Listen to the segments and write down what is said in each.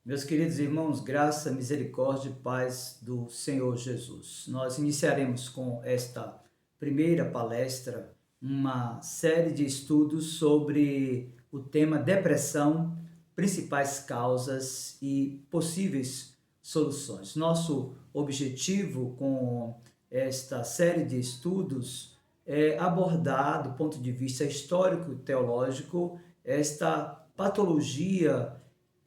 Meus queridos irmãos, graça, misericórdia e paz do Senhor Jesus. Nós iniciaremos com esta primeira palestra uma série de estudos sobre o tema depressão, principais causas e possíveis soluções. Nosso objetivo com esta série de estudos é abordar, do ponto de vista histórico e teológico, esta patologia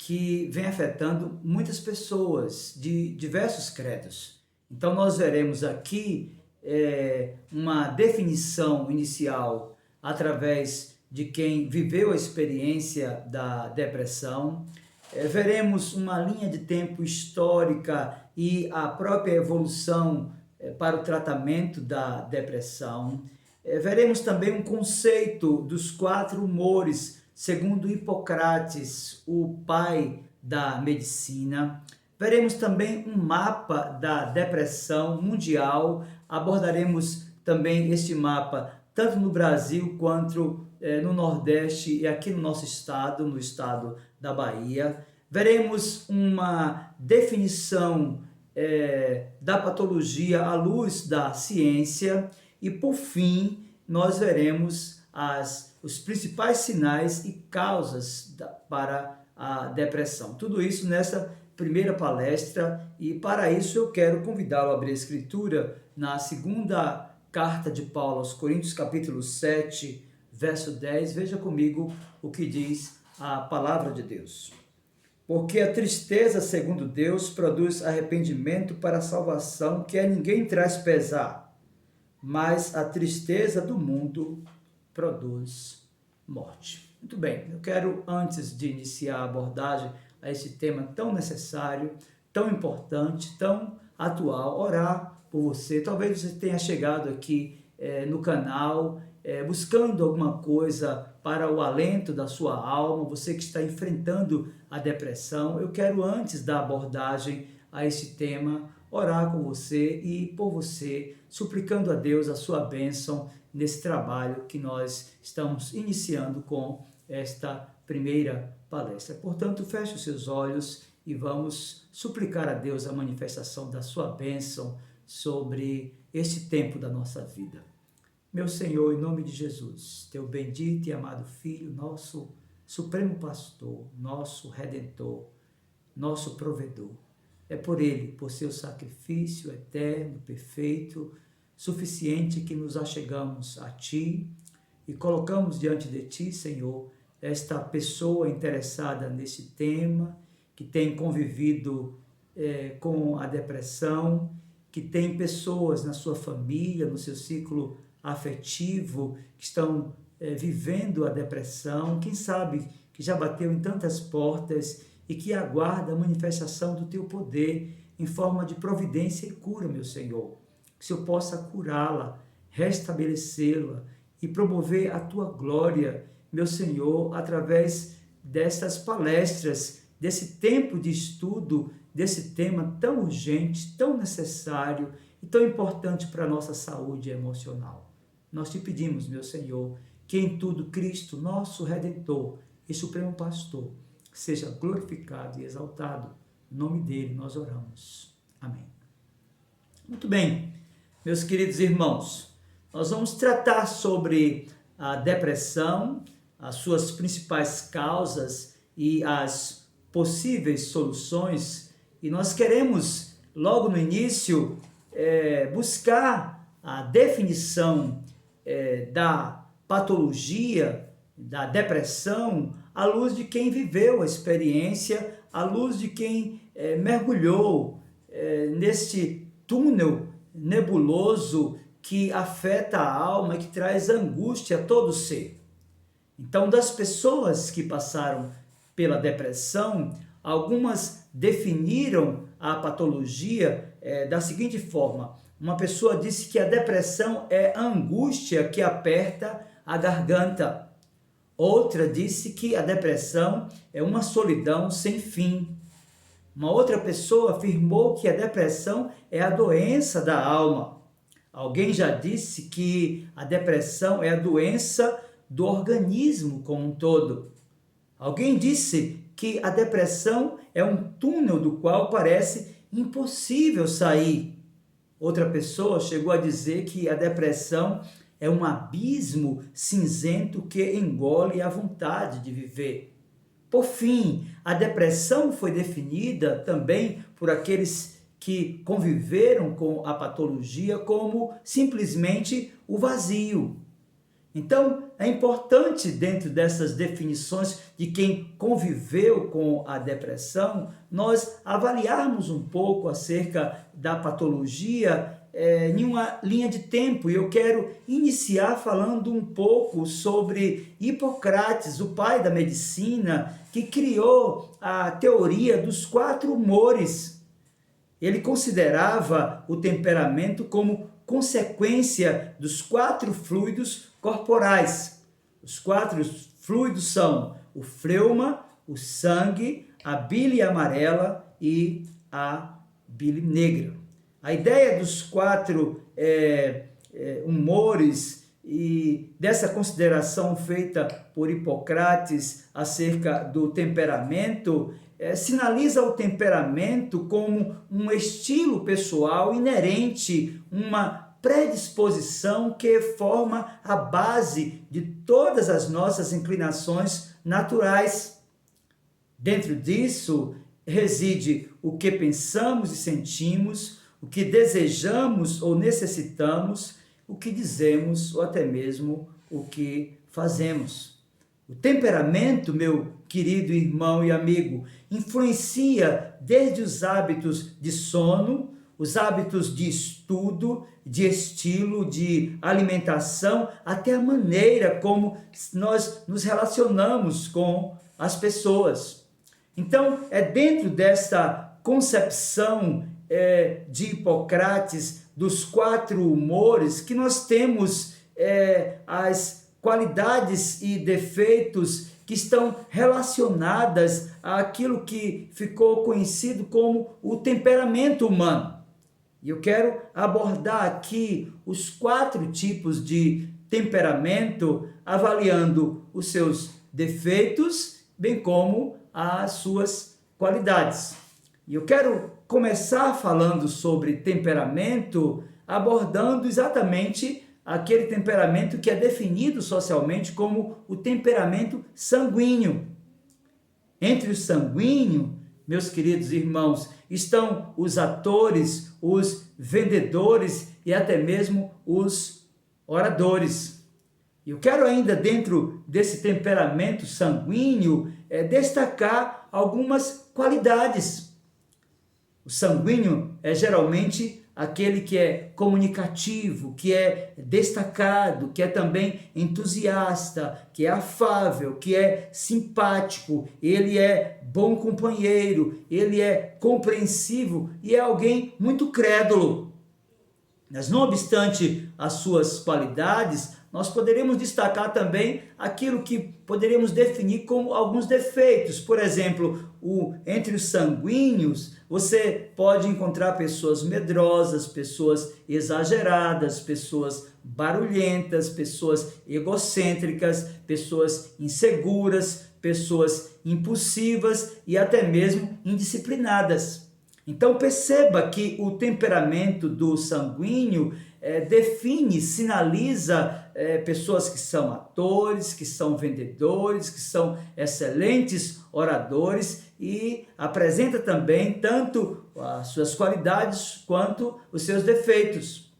que vem afetando muitas pessoas de diversos credos. Então, nós veremos aqui uma definição inicial através de quem viveu a experiência da depressão. Veremos uma linha de tempo histórica e a própria evolução para o tratamento da depressão. Veremos também um conceito dos 4 humores, segundo Hipócrates, o pai da medicina. Veremos também um mapa da depressão mundial. Abordaremos também este mapa tanto no Brasil quanto no Nordeste e aqui no nosso estado, no estado da Bahia. Veremos uma definição da patologia à luz da ciência e, por fim, nós veremos os principais sinais e causas para a depressão. Tudo isso nessa primeira palestra, e para isso eu quero convidá-lo a abrir a Escritura na segunda carta de Paulo aos Coríntios, capítulo 7, verso 10. Veja comigo o que diz a palavra de Deus. Porque a tristeza, segundo Deus, produz arrependimento para a salvação, que a ninguém traz pesar, mas a tristeza do mundo produz morte. Muito bem, eu quero, antes de iniciar a abordagem a esse tema tão necessário, tão importante, tão atual, orar por você. Talvez você tenha chegado aqui no canal buscando alguma coisa para o alento da sua alma, você que está enfrentando a depressão. Eu quero, antes da abordagem a esse tema, orar com você e por você, suplicando a Deus a sua bênção nesse trabalho que nós estamos iniciando com esta primeira palestra. Portanto, feche os seus olhos e vamos suplicar a Deus a manifestação da sua bênção sobre este tempo da nossa vida. Meu Senhor, em nome de Jesus, teu bendito e amado Filho, nosso supremo pastor, nosso redentor, nosso provedor. É por ele, por seu sacrifício eterno, perfeito, suficiente, que nos achegamos a Ti e colocamos diante de Ti, Senhor, esta pessoa interessada nesse tema, que tem convivido com a depressão, que tem pessoas na sua família, no seu ciclo afetivo, que estão vivendo a depressão, quem sabe que já bateu em tantas portas e que aguarda a manifestação do Teu poder em forma de providência e cura, meu Senhor. Que o Senhor possa curá-la, restabelecê-la e promover a Tua glória, meu Senhor, através destas palestras, desse tempo de estudo, desse tema tão urgente, tão necessário e tão importante para a nossa saúde emocional. Nós te pedimos, meu Senhor, que em tudo Cristo, nosso Redentor e Supremo Pastor, seja glorificado e exaltado. Em nome dele nós oramos. Amém. Muito bem, meus queridos irmãos, nós vamos tratar sobre a depressão, as suas principais causas e as possíveis soluções. E nós queremos, logo no início, buscar a definição da patologia, da depressão, à luz de quem viveu a experiência, à luz de quem mergulhou neste túnel nebuloso que afeta a alma e que traz angústia a todo ser. Então, das pessoas que passaram pela depressão, algumas definiram a patologia da seguinte forma: uma pessoa disse que a depressão é a angústia que aperta a garganta. Outra disse que a depressão é uma solidão sem fim. Uma outra pessoa afirmou que a depressão é a doença da alma. Alguém já disse que a depressão é a doença do organismo como um todo. Alguém disse que a depressão é um túnel do qual parece impossível sair. Outra pessoa chegou a dizer que a depressão é um abismo cinzento que engole a vontade de viver. Por fim, a depressão foi definida também por aqueles que conviveram com a patologia como simplesmente o vazio. Então, é importante, dentro dessas definições de quem conviveu com a depressão, nós avaliarmos um pouco acerca da patologia em uma linha de tempo. E eu quero iniciar falando um pouco sobre Hipócrates, o pai da medicina, que criou a teoria dos 4 humores. Ele considerava o temperamento como consequência dos 4 fluidos corporais. Os 4 fluidos são o fleuma, o sangue, a bile amarela e a bile negra. A ideia dos 4 humores e dessa consideração feita por Hipócrates acerca do temperamento sinaliza o temperamento como um estilo pessoal inerente, uma predisposição que forma a base de todas as nossas inclinações naturais. Dentro disso reside o que pensamos e sentimos, o que desejamos ou necessitamos, o que dizemos ou até mesmo o que fazemos. O temperamento, meu querido irmão e amigo, influencia desde os hábitos de sono, os hábitos de estudo, de estilo, de alimentação, até a maneira como nós nos relacionamos com as pessoas. Então, é dentro dessa concepção de Hipócrates dos 4 humores que nós temos as qualidades e defeitos que estão relacionadas àquilo que ficou conhecido como o temperamento humano. E eu quero abordar aqui os 4 tipos de temperamento, avaliando os seus defeitos, bem como as suas qualidades. E eu quero começar falando sobre temperamento, abordando exatamente aquele temperamento que é definido socialmente como o temperamento sanguíneo. Entre o sanguíneo, meus queridos irmãos, estão os atores, os vendedores e até mesmo os oradores. Eu quero ainda, dentro desse temperamento sanguíneo, destacar algumas qualidades. O sanguíneo é geralmente aquele que é comunicativo, que é destacado, que é também entusiasta, que é afável, que é simpático, ele é bom companheiro, ele é compreensivo e é alguém muito crédulo. Mas não obstante as suas qualidades, nós poderemos destacar também aquilo que poderíamos definir como alguns defeitos. Por exemplo, entre os sanguíneos, você pode encontrar pessoas medrosas, pessoas exageradas, pessoas barulhentas, pessoas egocêntricas, pessoas inseguras, pessoas impulsivas e até mesmo indisciplinadas. Então perceba que o temperamento do sanguíneo define, sinaliza pessoas que são atores, que são vendedores, que são excelentes oradores e apresenta também tanto as suas qualidades quanto os seus defeitos.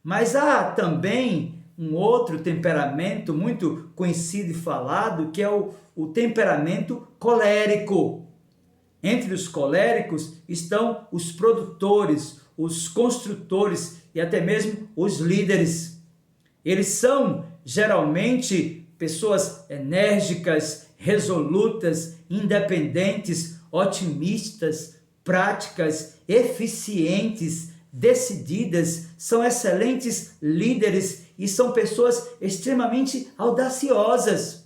Mas há também um outro temperamento muito conhecido e falado, que é o temperamento colérico. Entre os coléricos estão os produtores, os construtores e até mesmo os líderes. Eles são geralmente pessoas enérgicas, resolutas, independentes, otimistas, práticas, eficientes, decididas, são excelentes líderes e são pessoas extremamente audaciosas.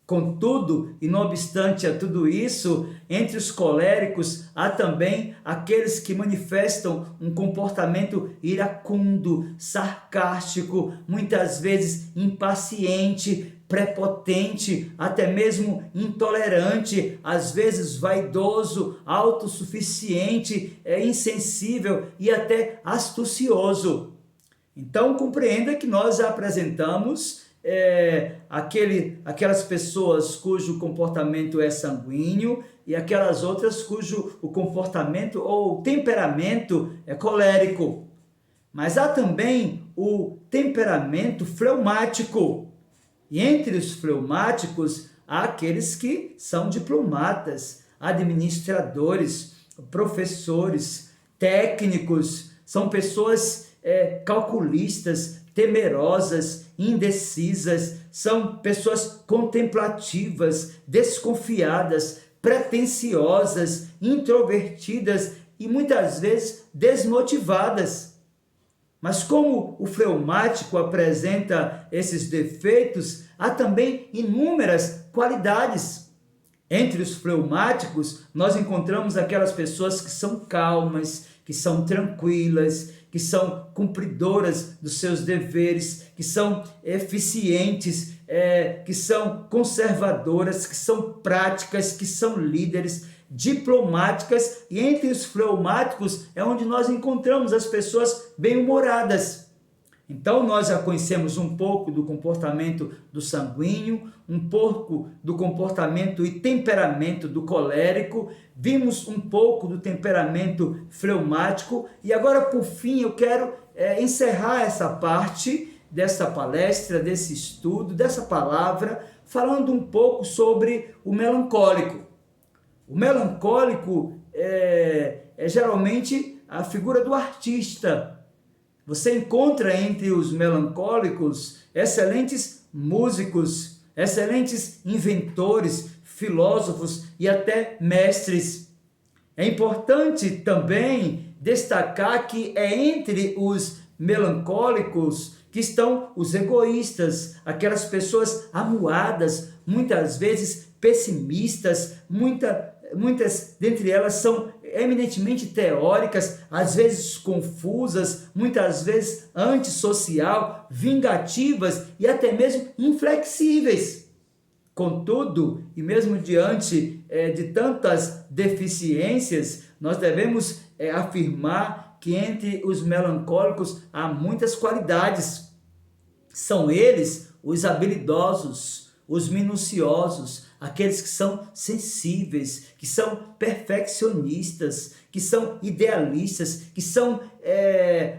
Contudo, e não obstante a tudo isso, entre os coléricos há também aqueles que manifestam um comportamento iracundo, sarcástico, muitas vezes impaciente, prepotente, até mesmo intolerante, às vezes vaidoso, autossuficiente, insensível e até astucioso. Então compreenda que nós já apresentamos aquelas pessoas cujo comportamento é sanguíneo e aquelas outras cujo o comportamento ou temperamento é colérico. Mas há também o temperamento fleumático. E entre os fleumáticos há aqueles que são diplomatas, administradores, professores, técnicos, são pessoas calculistas, temerosas, indecisas, são pessoas contemplativas, desconfiadas, pretensiosas, introvertidas e muitas vezes desmotivadas. Mas como o fleumático apresenta esses defeitos, há também inúmeras qualidades. Entre os fleumáticos, nós encontramos aquelas pessoas que são calmas, que são tranquilas, que são cumpridoras dos seus deveres, que são eficientes, que são conservadoras, que são práticas, que são líderes, diplomáticas, e entre os fleumáticos é onde nós encontramos as pessoas bem-humoradas. Então nós já conhecemos um pouco do comportamento do sanguíneo, um pouco do comportamento e temperamento do colérico, vimos um pouco do temperamento fleumático e agora por fim eu quero encerrar essa parte dessa palestra, desse estudo, dessa palavra, falando um pouco sobre o melancólico. O melancólico é geralmente a figura do artista. Você encontra entre os melancólicos excelentes músicos, excelentes inventores, filósofos e até mestres. É importante também destacar que é entre os melancólicos que estão os egoístas, aquelas pessoas amuadas, muitas vezes pessimistas, muitas dentre elas são eminentemente teóricas, às vezes confusas, muitas vezes antissocial, vingativas e até mesmo inflexíveis. Contudo, e mesmo diante de tantas deficiências, nós devemos afirmar que entre os melancólicos há muitas qualidades. São eles os habilidosos, os minuciosos, aqueles que são sensíveis, que são perfeccionistas, que são idealistas, que são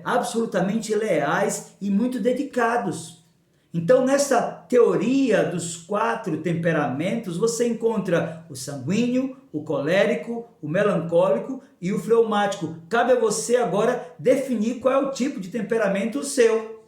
absolutamente leais e muito dedicados. Então, nessa teoria dos 4 temperamentos, você encontra o sanguíneo, o colérico, o melancólico e o fleumático. Cabe a você agora definir qual é o tipo de temperamento seu.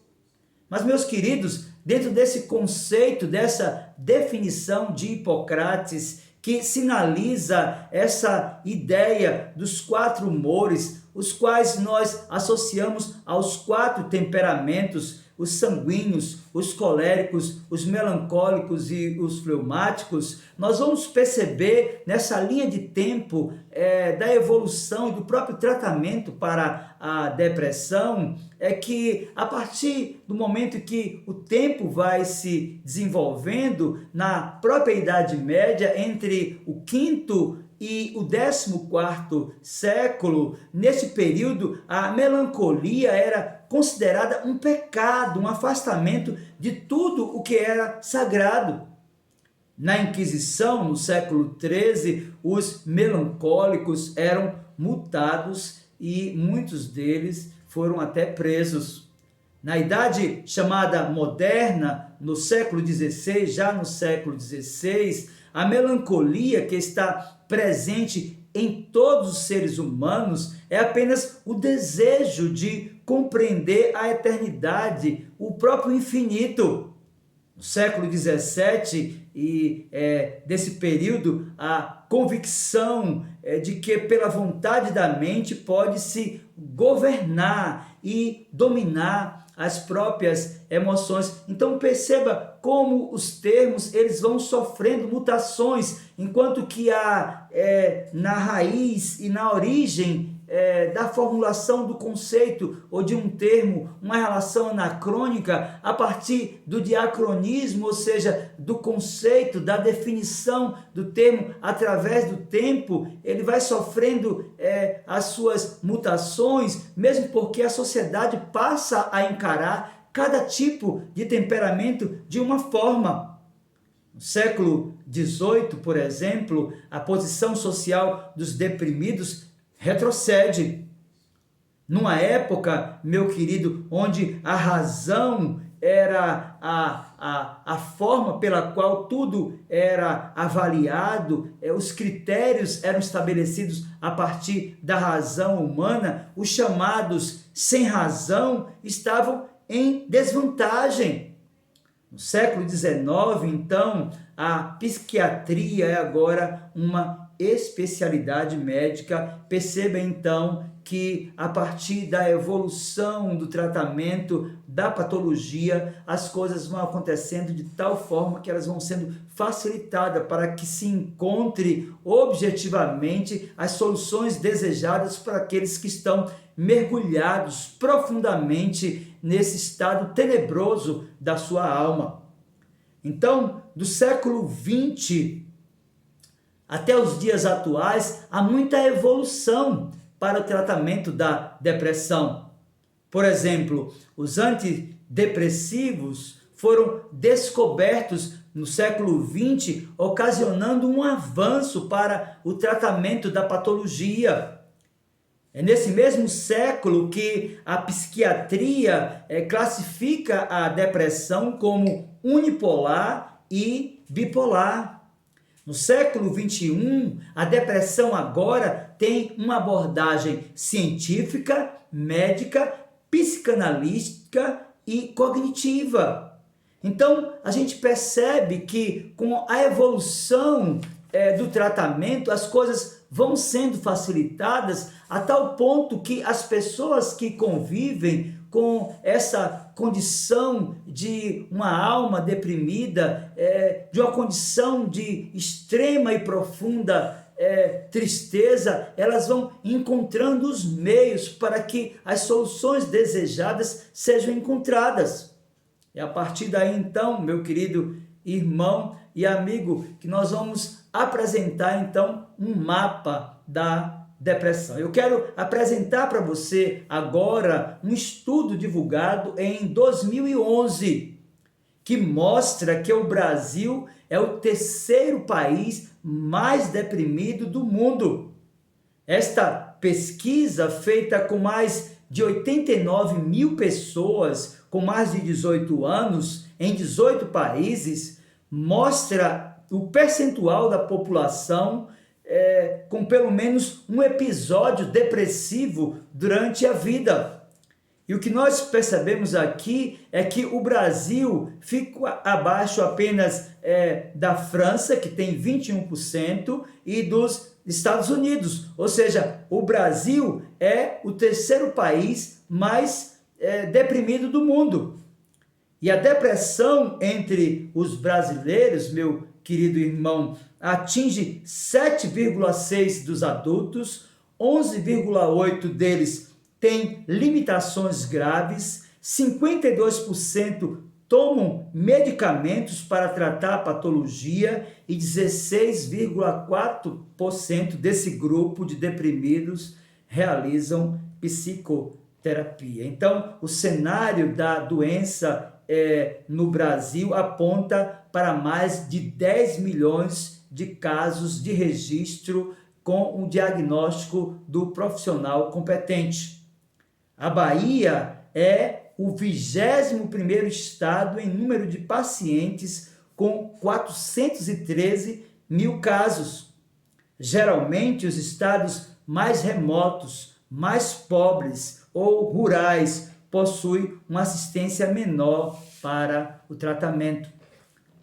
Mas, meus queridos, dentro desse conceito, dessa definição de Hipócrates, que sinaliza essa ideia dos 4 humores, os quais nós associamos aos 4 temperamentos, os sanguíneos, os coléricos, os melancólicos e os fleumáticos, nós vamos perceber nessa linha de tempo da evolução e do próprio tratamento para a depressão, que a partir do momento que o tempo vai se desenvolvendo na própria Idade Média, entre o 5º e o 14º século, nesse período a melancolia era considerada um pecado, um afastamento de tudo o que era sagrado. Na Inquisição, no século XIII, os melancólicos eram multados e muitos deles foram até presos. Na idade chamada moderna, no século XVI, já no século XVI, a melancolia que está presente em todos os seres humanos é apenas o desejo de compreender a eternidade, o próprio infinito. No século XVII e desse período, a convicção de que pela vontade da mente pode-se governar e dominar as próprias emoções. Então perceba como os termos eles vão sofrendo mutações, enquanto que há na raiz e na origem da formulação do conceito ou de um termo, uma relação anacrônica, a partir do diacronismo, ou seja, do conceito, da definição do termo através do tempo, ele vai sofrendo as suas mutações, mesmo porque a sociedade passa a encarar cada tipo de temperamento de uma forma. No século XVIII, por exemplo, a posição social dos deprimidos retrocede. Numa época, meu querido, onde a razão era a forma pela qual tudo era avaliado, os critérios eram estabelecidos a partir da razão humana, os chamados sem razão estavam em desvantagem. No século XIX, então, a psiquiatria é agora uma especialidade médica. Perceba, então, que a partir da evolução do tratamento da patologia, as coisas vão acontecendo de tal forma que elas vão sendo facilitadas para que se encontre objetivamente as soluções desejadas para aqueles que estão mergulhados profundamente nesse estado tenebroso da sua alma. Então, do século XX até os dias atuais, há muita evolução para o tratamento da depressão. Por exemplo, os antidepressivos foram descobertos no século XX, ocasionando um avanço para o tratamento da patologia. É nesse mesmo século que a psiquiatria classifica a depressão como unipolar e bipolar. No século XXI, a depressão agora tem uma abordagem científica, médica, psicanalítica e cognitiva. Então, a gente percebe que com a evolução do tratamento, as coisas vão sendo facilitadas a tal ponto que as pessoas que convivem com essa condição de uma alma deprimida, de uma condição de extrema e profunda tristeza, elas vão encontrando os meios para que as soluções desejadas sejam encontradas. É a partir daí, então, meu querido irmão e amigo, que nós vamos apresentar, então, um mapa da depressão. Eu quero apresentar para você agora um estudo divulgado em 2011, que mostra que o Brasil é o terceiro país mais deprimido do mundo. Esta pesquisa, feita com mais de 89 mil pessoas com mais de 18 anos, em 18 países, mostra o percentual da população com pelo menos um episódio depressivo durante a vida. E o que nós percebemos aqui é que o Brasil fica abaixo apenas da França, que tem 21%, e dos Estados Unidos. Ou seja, o Brasil é o terceiro país mais deprimido do mundo. E a depressão entre os brasileiros, meu querido irmão, atinge 7,6% dos adultos, 11,8% deles têm limitações graves, 52% tomam medicamentos para tratar a patologia e 16,4% desse grupo de deprimidos realizam psicoterapia. Então, o cenário da doença no Brasil aponta para mais de 10 milhões de casos de registro com o diagnóstico do profissional competente. A Bahia é o 21º estado em número de pacientes, com 413 mil casos. Geralmente, os estados mais remotos, mais pobres ou rurais possuem uma assistência menor para o tratamento.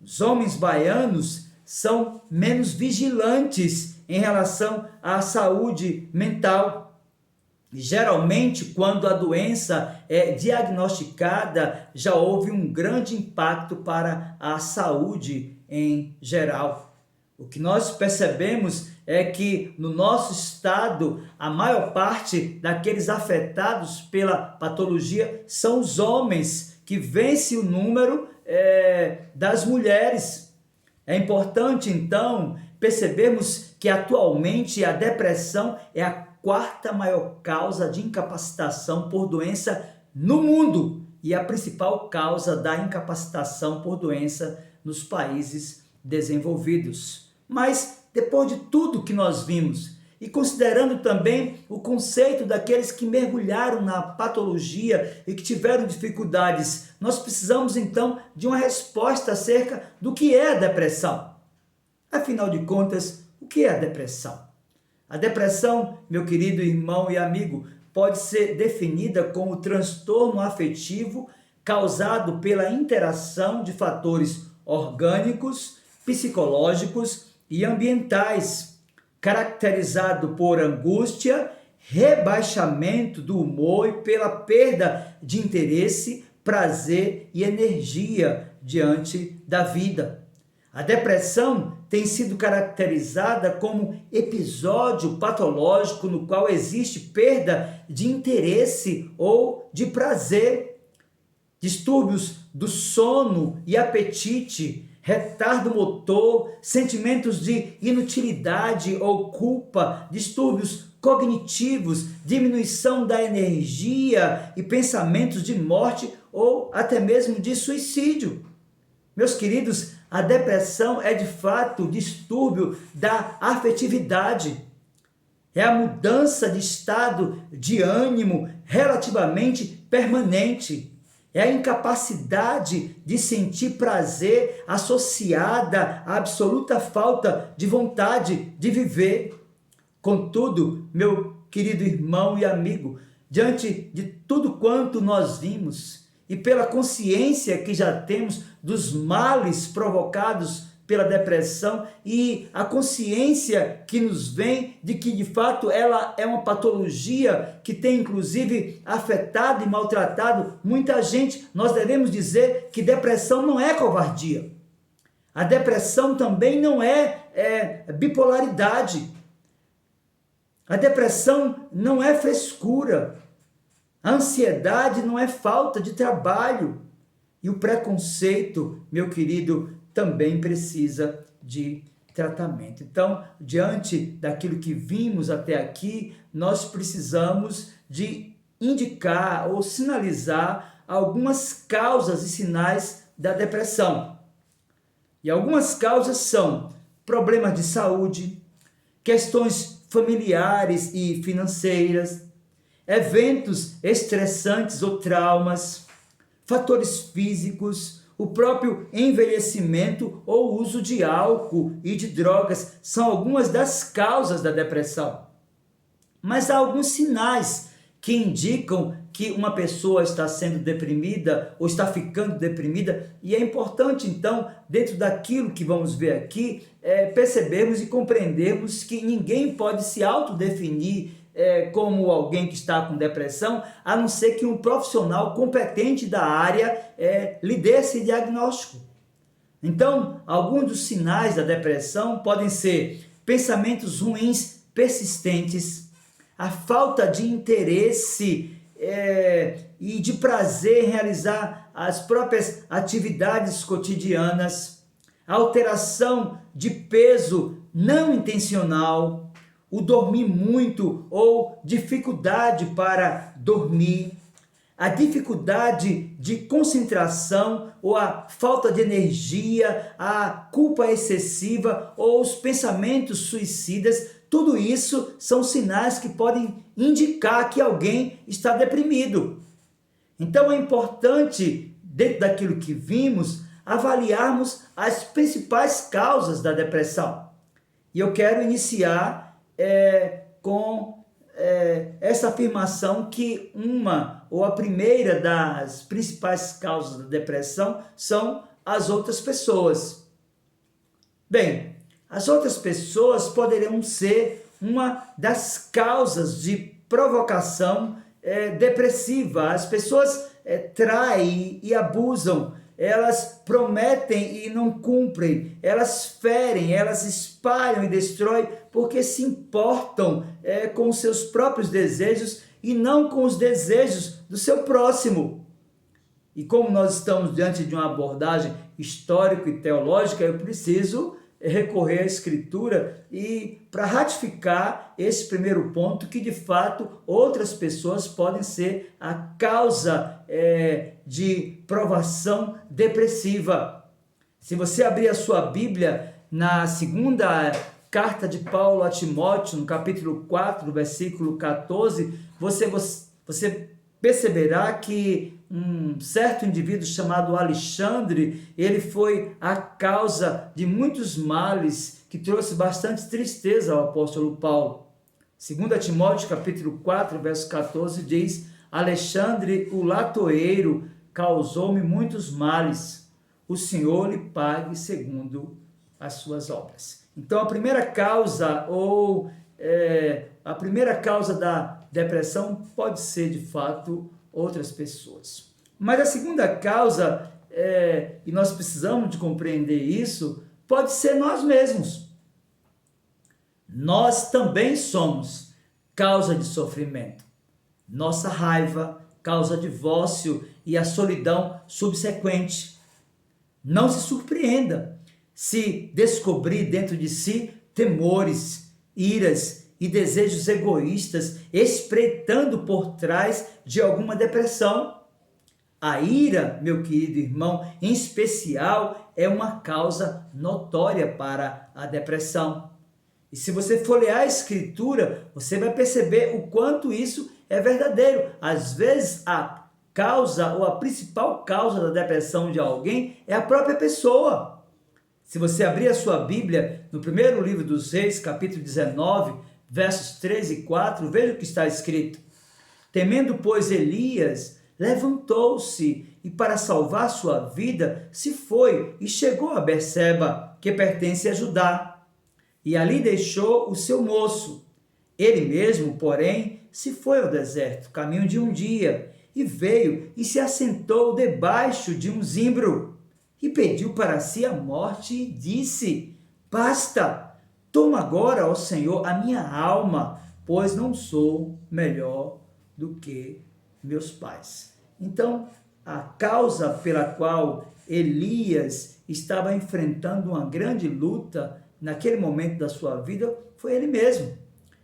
Os homens baianos são menos vigilantes em relação à saúde mental. E, geralmente, quando a doença é diagnosticada, já houve um grande impacto para a saúde em geral. O que nós percebemos é que no nosso estado, a maior parte daqueles afetados pela patologia são os homens, que vence o número das mulheres. É importante, então, percebermos que atualmente a depressão é a quarta maior causa de incapacitação por doença no mundo e a principal causa da incapacitação por doença nos países desenvolvidos. Mas, depois de tudo que nós vimos, e considerando também o conceito daqueles que mergulharam na patologia e que tiveram dificuldades, nós precisamos então de uma resposta acerca do que é a depressão. Afinal de contas, o que é a depressão? A depressão, meu querido irmão e amigo, pode ser definida como transtorno afetivo causado pela interação de fatores orgânicos, psicológicos e ambientais, caracterizado por angústia, rebaixamento do humor e pela perda de interesse, prazer e energia diante da vida. A depressão tem sido caracterizada como episódio patológico no qual existe perda de interesse ou de prazer, distúrbios do sono e apetite, retardo motor, sentimentos de inutilidade ou culpa, distúrbios cognitivos, diminuição da energia e pensamentos de morte ou até mesmo de suicídio. Meus queridos, a depressão é de fato o distúrbio da afetividade. É a mudança de estado de ânimo relativamente permanente. É a incapacidade de sentir prazer associada à absoluta falta de vontade de viver. Contudo, meu querido irmão e amigo, diante de tudo quanto nós vimos e pela consciência que já temos dos males provocados pela depressão e a consciência que nos vem de que de fato ela é uma patologia que tem inclusive afetado e maltratado muita gente, nós devemos dizer que depressão não é covardia. A depressão também não é bipolaridade. A depressão não é frescura. A ansiedade não é falta de trabalho. E o preconceito, meu querido, também precisa de tratamento. Então, diante daquilo que vimos até aqui, nós precisamos de indicar ou sinalizar algumas causas e sinais da depressão. E algumas causas são problemas de saúde, questões familiares e financeiras, eventos estressantes ou traumas, fatores físicos, o próprio envelhecimento ou uso de álcool e de drogas são algumas das causas da depressão. Mas há alguns sinais que indicam que uma pessoa está sendo deprimida ou está ficando deprimida, e é importante então, dentro daquilo que vamos ver aqui, percebermos e compreendermos que ninguém pode se autodefinir como alguém que está com depressão, a não ser que um profissional competente da área lhe dê esse diagnóstico. Então, alguns dos sinais da depressão podem ser pensamentos ruins persistentes, a falta de interesse e de prazer em realizar as próprias atividades cotidianas, alteração de peso não intencional, o dormir muito ou dificuldade para dormir, a dificuldade de concentração ou a falta de energia, a culpa excessiva ou os pensamentos suicidas, tudo isso são sinais que podem indicar que alguém está deprimido. Então é importante, dentro daquilo que vimos, avaliarmos as principais causas da depressão. E eu quero iniciar com essa afirmação que uma ou a primeira das principais causas da depressão são as outras pessoas. Bem, as outras pessoas poderiam ser uma das causas de provocação depressiva. As pessoas traem e abusam elas prometem e não cumprem, elas ferem, elas espalham e destroem, porque se importam com os seus próprios desejos e não com os desejos do seu próximo. E como nós estamos diante de uma abordagem histórica e teológica, eu preciso recorrer à Escritura e para ratificar esse primeiro ponto, que de fato outras pessoas podem ser a causa de provação depressiva. Se você abrir a sua Bíblia na segunda carta de Paulo a Timóteo, no capítulo 4, versículo 14, você perceberá que um certo indivíduo chamado Alexandre, ele foi a causa de muitos males que trouxe bastante tristeza ao apóstolo Paulo. 2 Timóteo capítulo 4, verso 14 diz: Alexandre, o latoeiro, causou-me muitos males. O Senhor lhe pague segundo as suas obras. Então a primeira causa a primeira causa da depressão pode ser de fato outras pessoas. Mas a segunda causa, e nós precisamos de compreender isso, pode ser nós mesmos. Nós também somos causa de sofrimento. Nossa raiva causa divórcio e a solidão subsequente. Não se surpreenda se descobrir dentro de si temores, iras e desejos egoístas espreitando por trás de alguma depressão. A ira, meu querido irmão, em especial, é uma causa notória para a depressão. E se você folhear a Escritura, você vai perceber o quanto isso é verdadeiro. Às vezes, a causa ou a principal causa da depressão de alguém é a própria pessoa. Se você abrir a sua Bíblia, no primeiro livro dos Reis, capítulo 19, versos 3 e 4, veja o que está escrito. Temendo, pois, Elias, levantou-se e para salvar sua vida, se foi e chegou a Berseba, que pertence a Judá. E ali deixou o seu moço. Ele mesmo, porém, se foi ao deserto, caminho de um dia, e veio e se assentou debaixo de um zimbro, e pediu para si a morte e disse: Basta! Toma agora, ó Senhor, a minha alma, pois não sou melhor do que meus pais. Então, a causa pela qual Elias estava enfrentando uma grande luta naquele momento da sua vida foi ele mesmo.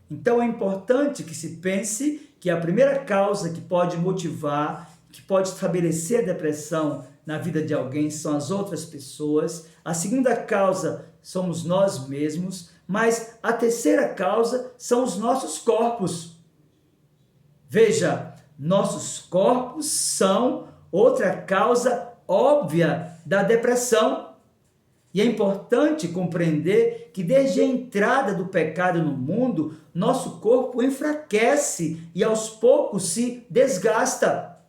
Então, é importante que se pense que a primeira causa que pode motivar, que pode estabelecer a depressão na vida de alguém são as outras pessoas. A segunda causa somos nós mesmos. Mas a terceira causa são os nossos corpos. Veja, nossos corpos são outra causa óbvia da depressão. E é importante compreender que desde a entrada do pecado no mundo, nosso corpo enfraquece e aos poucos se desgasta.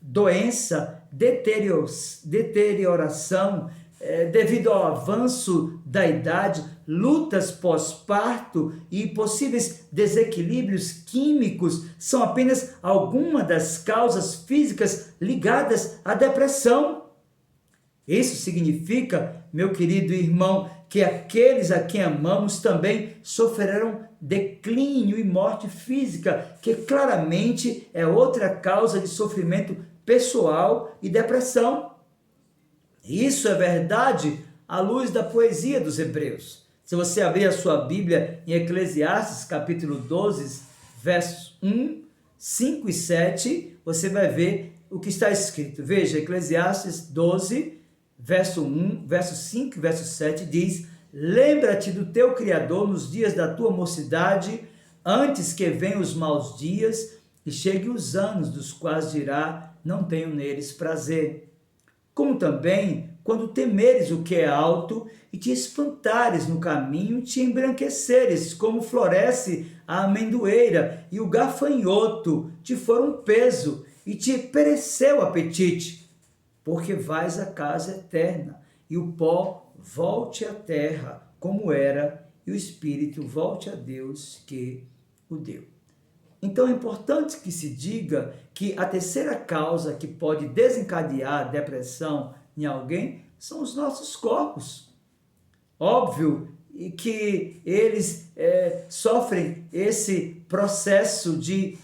Doença, deterioração, devido ao avanço da idade, lutas pós-parto e possíveis desequilíbrios químicos são apenas algumas das causas físicas ligadas à depressão. Isso significa, meu querido irmão, que aqueles a quem amamos também sofrerão declínio e morte física, que claramente é outra causa de sofrimento pessoal e depressão. Isso é verdade à luz da poesia dos Hebreus. Se você abrir a sua Bíblia em Eclesiastes, capítulo 12, versos 1, 5 e 7, você vai ver o que está escrito. Veja, Eclesiastes 12, verso 1, verso 5 e verso 7 diz: Lembra-te do teu Criador nos dias da tua mocidade, antes que venham os maus dias e cheguem os anos dos quais dirá, não tenho neles prazer. Como também, quando temeres o que é alto e te espantares no caminho, te embranqueceres, como floresce a amendoeira e o gafanhoto te for um peso e te pereceu o apetite, porque vais à casa eterna e o pó volte à terra como era e o espírito volte a Deus que o deu. Então é importante que se diga que a terceira causa que pode desencadear a depressão em alguém são os nossos corpos. Óbvio que eles sofrem esse processo de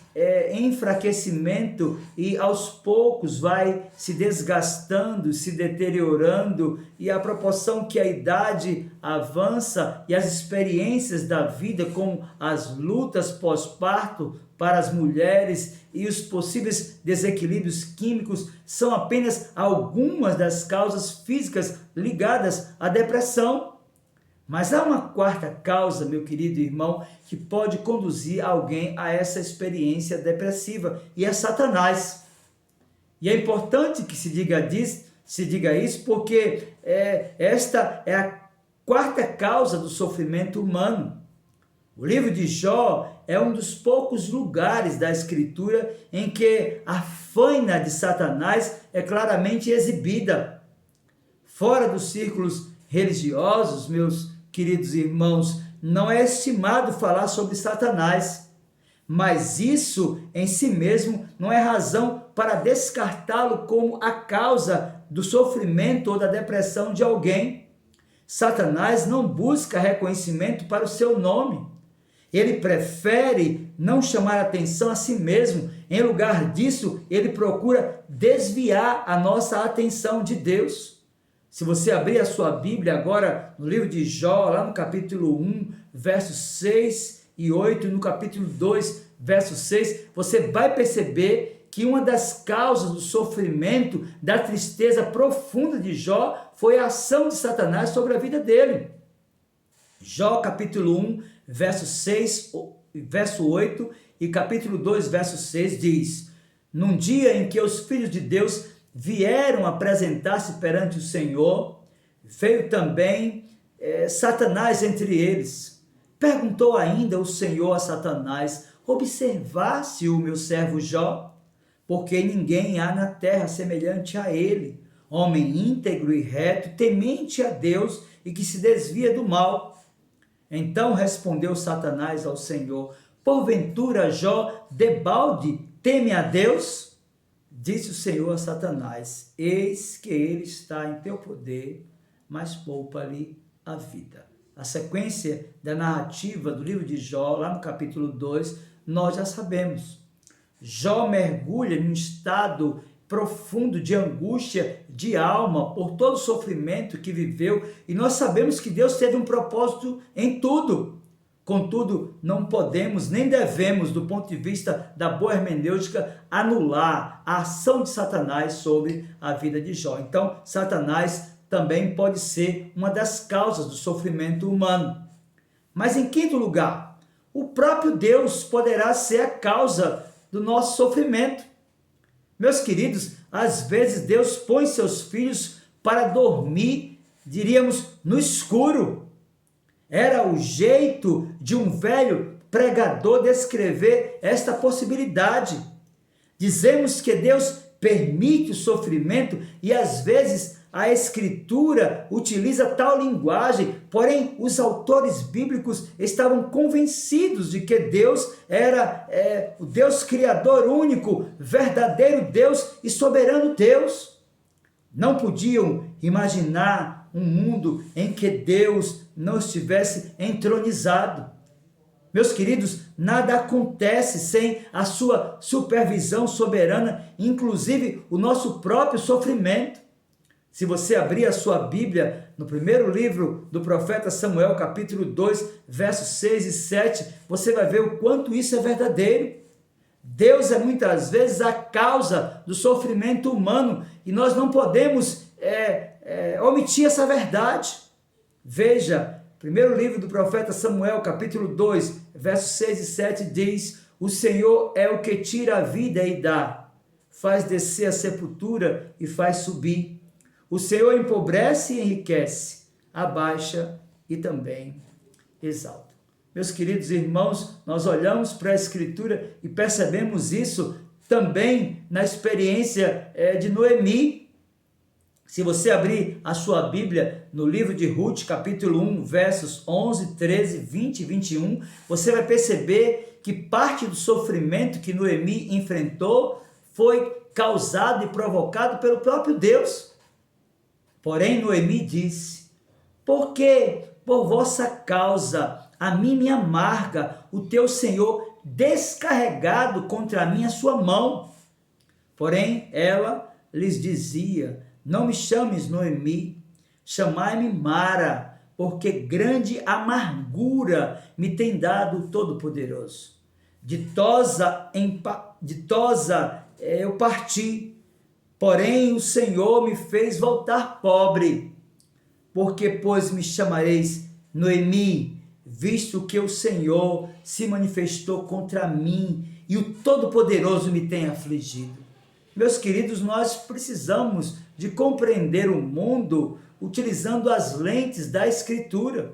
enfraquecimento e aos poucos vai se desgastando, se deteriorando, e à proporção que a idade avança e as experiências da vida, como as lutas pós-parto para as mulheres e os possíveis desequilíbrios químicos, são apenas algumas das causas físicas ligadas à depressão. Mas há uma quarta causa, meu querido irmão, que pode conduzir alguém a essa experiência depressiva, e é Satanás. E é importante que se diga isso, porque esta é a quarta causa do sofrimento humano. O livro de Jó é um dos poucos lugares da Escritura em que a faina de Satanás é claramente exibida. Fora dos círculos religiosos, meus queridos irmãos, não é estimado falar sobre Satanás, mas isso em si mesmo não é razão para descartá-lo como a causa do sofrimento ou da depressão de alguém. Satanás não busca reconhecimento para o seu nome. Ele prefere não chamar atenção a si mesmo. Em lugar disso, ele procura desviar a nossa atenção de Deus. Se você abrir a sua Bíblia agora no livro de Jó, lá no capítulo 1, versos 6 e 8, no capítulo 2, verso 6, você vai perceber que uma das causas do sofrimento, da tristeza profunda de Jó, foi a ação de Satanás sobre a vida dele. Jó, capítulo 1, verso 6, verso 8 e capítulo 2, verso 6 diz: num dia em que os filhos de Deus vieram apresentar-se perante o Senhor, veio também Satanás entre eles. Perguntou ainda o Senhor a Satanás: observaste o meu servo Jó? Porque ninguém há na terra semelhante a ele, homem íntegro e reto, temente a Deus e que se desvia do mal. Então respondeu Satanás ao Senhor: porventura Jó debalde teme a Deus? Disse o Senhor a Satanás: eis que ele está em teu poder, mas poupa-lhe a vida. A sequência da narrativa do livro de Jó, lá no capítulo 2, nós já sabemos. Jó mergulha num estado profundo de angústia de alma por todo o sofrimento que viveu, e nós sabemos que Deus teve um propósito em tudo. Contudo, não podemos nem devemos, do ponto de vista da boa hermenêutica, anular a ação de Satanás sobre a vida de Jó. Então, Satanás também pode ser uma das causas do sofrimento humano. Mas em quinto lugar, o próprio Deus poderá ser a causa do nosso sofrimento. Meus queridos, às vezes Deus põe seus filhos para dormir, diríamos, no escuro. Era o jeito de um velho pregador descrever esta possibilidade. Dizemos que Deus permite o sofrimento e às vezes a Escritura utiliza tal linguagem, porém os autores bíblicos estavam convencidos de que Deus era o Deus Criador único, verdadeiro Deus e soberano Deus. Não podiam imaginar um mundo em que Deus não estivesse entronizado. Meus queridos, nada acontece sem a sua supervisão soberana, inclusive o nosso próprio sofrimento. Se você abrir a sua Bíblia no primeiro livro do profeta Samuel, capítulo 2, versos 6 e 7, você vai ver o quanto isso é verdadeiro. Deus é muitas vezes a causa do sofrimento humano e nós não podemos omitir essa verdade. Veja, primeiro livro do profeta Samuel, capítulo 2, versos 6 e 7 diz: o Senhor é o que tira a vida e dá, faz descer a sepultura e faz subir. O Senhor empobrece e enriquece, abaixa e também exalta. Meus queridos irmãos, nós olhamos para a Escritura e percebemos isso também na experiência de Noemi. Se você abrir a sua Bíblia no livro de Ruth, capítulo 1, versos 11, 13, 20 e 21, você vai perceber que parte do sofrimento que Noemi enfrentou foi causado e provocado pelo próprio Deus. Porém, Noemi disse: porque por vossa causa a mim me amarga o teu Senhor descarregado contra mim a sua mão. Porém, ela lhes dizia: não me chames Noemi, chamai-me Mara, porque grande amargura me tem dado o Todo-Poderoso. Ditosa eu parti, porém o Senhor me fez voltar pobre. Porque, pois, me chamareis Noemi, visto que o Senhor se manifestou contra mim e o Todo-Poderoso me tem afligido. Meus queridos, nós precisamos de compreender o mundo utilizando as lentes da Escritura.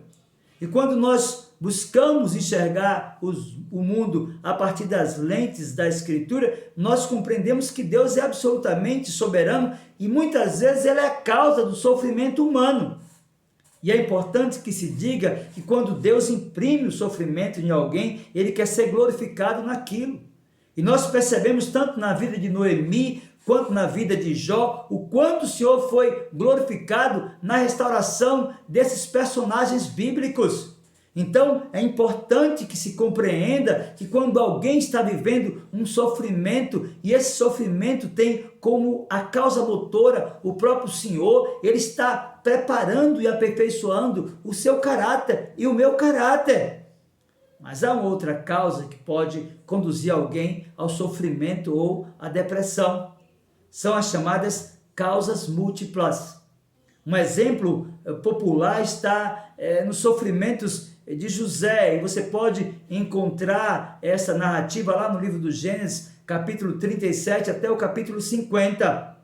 E quando nós buscamos enxergar o mundo a partir das lentes da Escritura, nós compreendemos que Deus é absolutamente soberano e muitas vezes Ele é a causa do sofrimento humano. E é importante que se diga que quando Deus imprime o sofrimento em alguém, Ele quer ser glorificado naquilo. E nós percebemos tanto na vida de Noemi, quanto na vida de Jó, o quanto o Senhor foi glorificado na restauração desses personagens bíblicos. Então, é importante que se compreenda que quando alguém está vivendo um sofrimento, e esse sofrimento tem como a causa motora o próprio Senhor, Ele está preparando e aperfeiçoando o seu caráter e o meu caráter. Mas há uma outra causa que pode conduzir alguém ao sofrimento ou à depressão. São as chamadas causas múltiplas. Um exemplo popular está nos sofrimentos de José, e você pode encontrar essa narrativa lá no livro do Gênesis, capítulo 37 até o capítulo 50.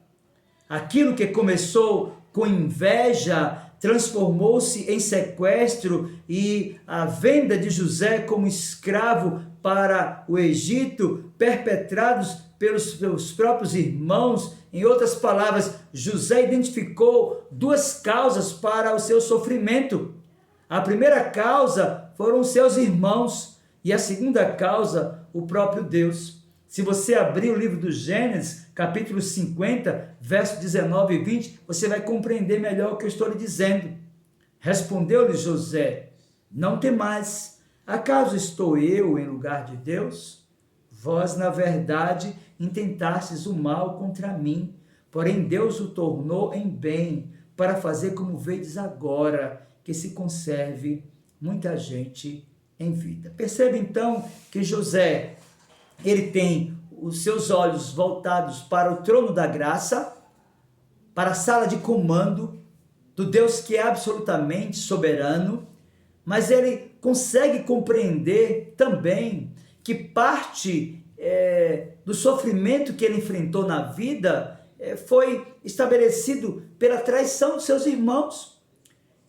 Aquilo que começou com inveja transformou-se em sequestro, e a venda de José como escravo para o Egito, perpetrados pelos seus próprios irmãos. Em outras palavras, José identificou duas causas para o seu sofrimento. A primeira causa foram os seus irmãos, e a segunda causa, o próprio Deus. Se você abrir o livro do Gênesis, capítulo 50, versos 19 e 20, você vai compreender melhor o que eu estou lhe dizendo. Respondeu-lhe José: não temais, acaso estou eu em lugar de Deus? Vós, na verdade, intentastes o mal contra mim, porém Deus o tornou em bem, para fazer como vedes agora, que se conserve muita gente em vida. Perceba então que José, ele tem os seus olhos voltados para o trono da graça, para a sala de comando do Deus que é absolutamente soberano, mas ele consegue compreender também que parte do sofrimento que ele enfrentou na vida foi estabelecido pela traição dos seus irmãos.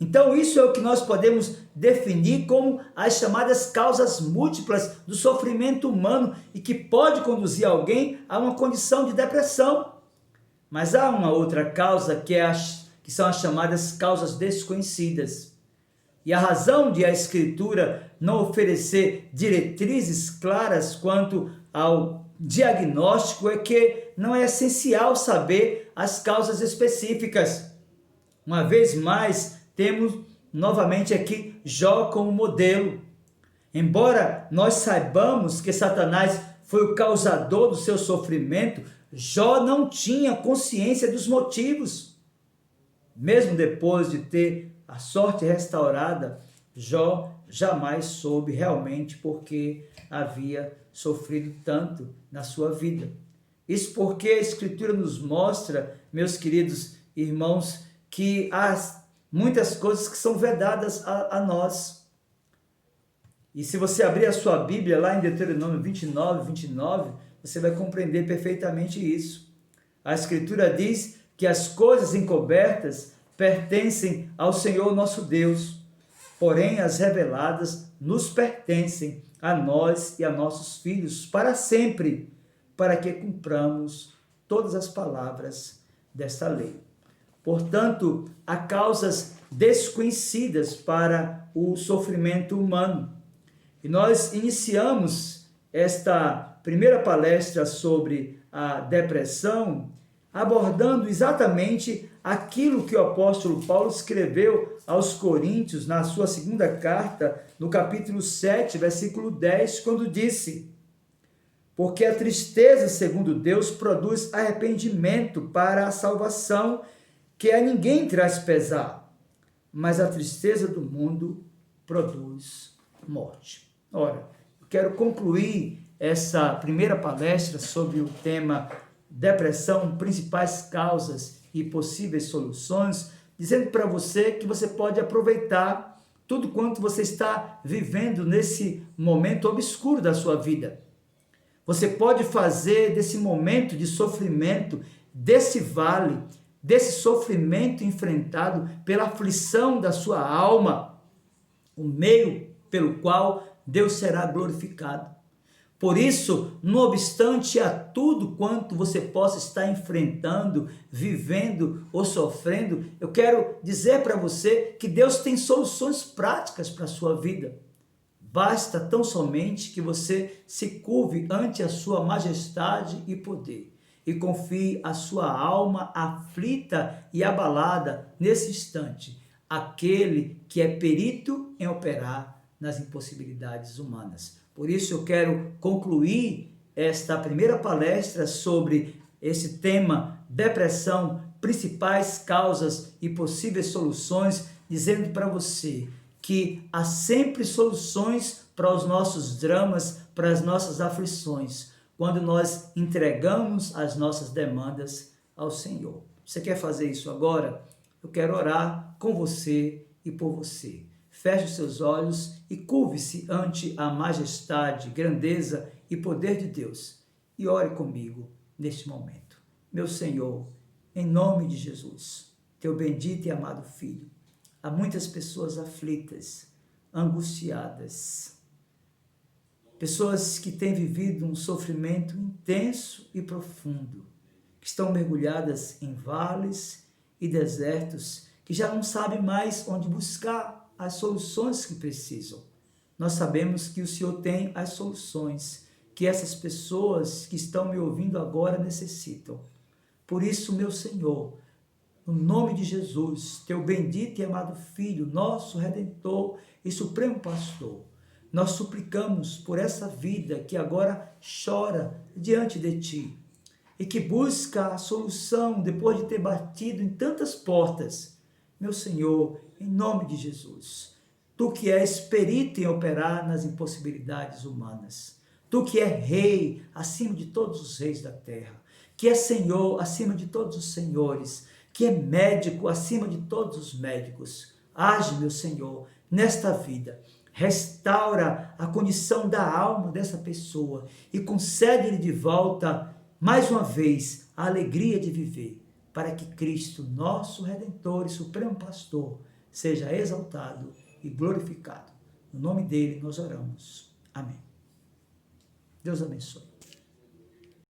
Então isso é o que nós podemos definir como as chamadas causas múltiplas do sofrimento humano, e que pode conduzir alguém a uma condição de depressão. Mas há uma outra causa que são as chamadas causas desconhecidas. E a razão de a Escritura não oferecer diretrizes claras quanto ao diagnóstico é que não é essencial saber as causas específicas. Uma vez mais, temos novamente aqui Jó como modelo. Embora nós saibamos que Satanás foi o causador do seu sofrimento, Jó não tinha consciência dos motivos. Mesmo depois de ter a sorte restaurada, Jó jamais soube realmente por que havia sofrido tanto na sua vida. Isso porque a Escritura nos mostra, meus queridos irmãos, que há muitas coisas que são vedadas a nós. E se você abrir a sua Bíblia lá em Deuteronômio 29, você vai compreender perfeitamente isso. A Escritura diz que as coisas encobertas pertencem ao Senhor nosso Deus, porém as reveladas nos pertencem a nós e a nossos filhos para sempre, para que cumpramos todas as palavras desta lei. Portanto, há causas desconhecidas para o sofrimento humano. E nós iniciamos esta primeira palestra sobre a depressão abordando exatamente aquilo que o apóstolo Paulo escreveu aos Coríntios, na sua segunda carta, no capítulo 7, versículo 10, quando disse: porque a tristeza, segundo Deus, produz arrependimento para a salvação, que a ninguém traz pesar, mas a tristeza do mundo produz morte. Ora, eu quero concluir essa primeira palestra sobre o tema depressão, principais causas e possíveis soluções, dizendo para você que você pode aproveitar tudo quanto você está vivendo nesse momento obscuro da sua vida. Você pode fazer desse momento de sofrimento, desse vale, desse sofrimento enfrentado pela aflição da sua alma, o meio pelo qual Deus será glorificado. Por isso, não obstante a tudo quanto você possa estar enfrentando, vivendo ou sofrendo, eu quero dizer para você que Deus tem soluções práticas para a sua vida. Basta tão somente que você se curve ante a sua majestade e poder e confie a sua alma aflita e abalada nesse instante, aquele que é perito em operar nas impossibilidades humanas. Por isso eu quero concluir esta primeira palestra sobre esse tema, depressão, principais causas e possíveis soluções, dizendo para você que há sempre soluções para os nossos dramas, para as nossas aflições, quando nós entregamos as nossas demandas ao Senhor. Você quer fazer isso agora? Eu quero orar com você e por você. Feche os seus olhos e curve-se ante a majestade, grandeza e poder de Deus. E ore comigo neste momento. Meu Senhor, em nome de Jesus, teu bendito e amado Filho, há muitas pessoas aflitas, angustiadas, pessoas que têm vivido um sofrimento intenso e profundo, que estão mergulhadas em vales e desertos, que já não sabem mais onde buscar as soluções que precisam. Nós sabemos que o Senhor tem as soluções que essas pessoas que estão me ouvindo agora necessitam. Por isso, meu Senhor, no nome de Jesus, teu bendito e amado Filho, nosso Redentor e Supremo Pastor, nós suplicamos por essa vida que agora chora diante de Ti e que busca a solução depois de ter batido em tantas portas. Meu Senhor, em nome de Jesus, Tu que és perito em operar nas impossibilidades humanas, Tu que é Rei acima de todos os reis da terra, que é Senhor acima de todos os senhores, que é médico acima de todos os médicos. Age, meu Senhor, nesta vida. Restaura a condição da alma dessa pessoa e concede-lhe de volta, mais uma vez, a alegria de viver, para que Cristo, nosso Redentor e Supremo Pastor, seja exaltado e glorificado. No nome dele nós oramos. Amém. Deus abençoe.